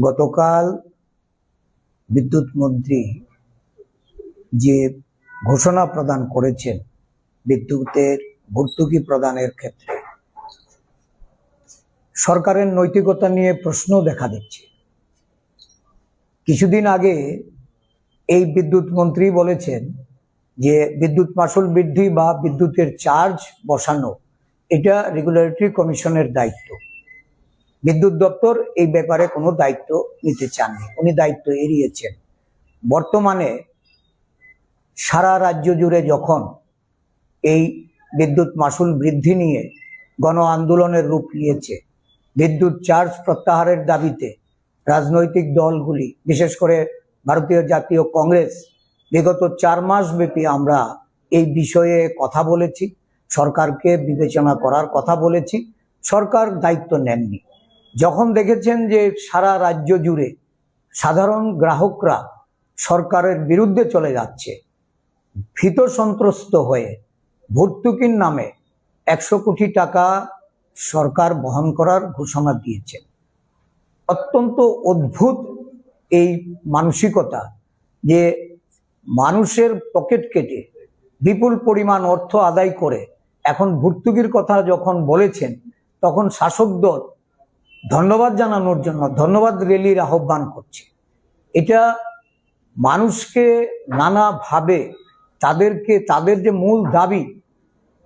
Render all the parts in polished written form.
গতকাল বিদ্যুৎ মন্ত্রী যে ঘোষণা প্রদান করেছেন বিদ্যুতের ভর্তুকি প্রদানের ক্ষেত্রে সরকারের নৈতিকতা নিয়ে প্রশ্ন দেখা দিচ্ছে। কিছুদিন আগে এই বিদ্যুৎ মন্ত্রী বলেছেন যে বিদ্যুৎ মাশুল বৃদ্ধি বা বিদ্যুতের চার্জ বসানো এটা রেগুলেটরি কমিশনের দায়িত্ব। বিদ্যুৎ দপ্তর এই ব্যাপারে কোনো দায়িত্ব নিতে চাননি, উনি দায়িত্ব এড়িয়েছেন। বর্তমানে সারা রাজ্য জুড়ে যখন এই বিদ্যুৎ মাশুল বৃদ্ধি নিয়ে গণ আন্দোলনের রূপ নিয়েছে, বিদ্যুৎ চার্জ প্রত্যাহারের দাবিতে রাজনৈতিক দলগুলি, বিশেষ করে ভারতীয় জাতীয় কংগ্রেস, বিগত 4 মাস ব্যাপী আমরা এই বিষয়ে কথা বলেছি, সরকারকে বিবেচনা করার কথা বলেছি। সরকার দায়িত্ব নেননি। যখন দেখেছেন যে সারা রাজ্য জুড়ে সাধারণ গ্রাহকরা সরকারের বিরুদ্ধে চলে যাচ্ছে, ভীত সন্ত্রস্ত হয়ে ভর্তুকির নামে 100 কোটি টাকা সরকার বহন করার ঘোষণা দিয়েছেন। অত্যন্ত অদ্ভুত এই মানসিকতা যে মানুষের পকেট কেটে বিপুল পরিমাণ অর্থ আদায় করে এখন ভর্তুকির কথা যখন বলেছেন, তখন শাসক দল ধন্যবাদ জানানোর জন্য ধন্যবাদ র্যালির আহ্বান করছে। এটা মানুষকে নানাভাবে তাদের যে মূল দাবি,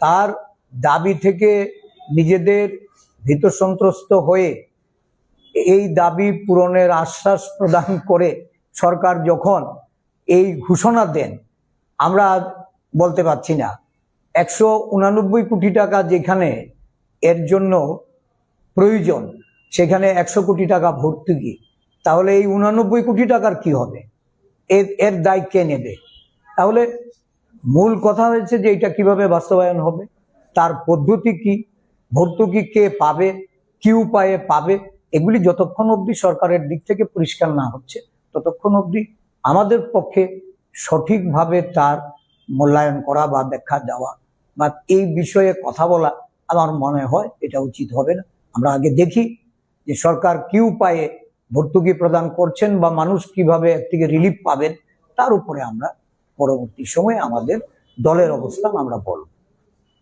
তার দাবি থেকে নিজেদের ভীত সন্ত্রস্ত হয়ে এই দাবি পূরণের আশ্বাস প্রদান করে সরকার যখন এই ঘোষণা দেন, আমরা বলতে পারছি না 189 কোটি টাকা যেখানে এর জন্য প্রয়োজন, সেখানে 100 কোটি টাকা ভর্তুকি, তাহলে এই 89 কোটি টাকার কি হবে? এর দায় কে নেবে? তাহলে মূল কথা হয়েছে যে এটা কিভাবে বাস্তবায়ন হবে, তার পদ্ধতি কি, ভর্তুকি কে পাবে, কি উপায়ে পাবে, এগুলি যতক্ষণ অবধি সরকারের দিক থেকে পরিষ্কার না হচ্ছে ততক্ষণ অবধি আমাদের পক্ষে সঠিকভাবে তার মূল্যায়ন করা বা ব্যাখ্যা দেওয়া বা এই বিষয়ে কথা বলা আমার মনে হয় এটা উচিত হবে না। আমরা আগে দেখি যে সরকার কি উপায়ে ভর্তুকি প্রদান করছেন বা মানুষ কিভাবে এর থেকে রিলিফ পাবেন, তার উপরে আমরা পরবর্তী সময়ে আমাদের দলের অবস্থান আমরা বলব।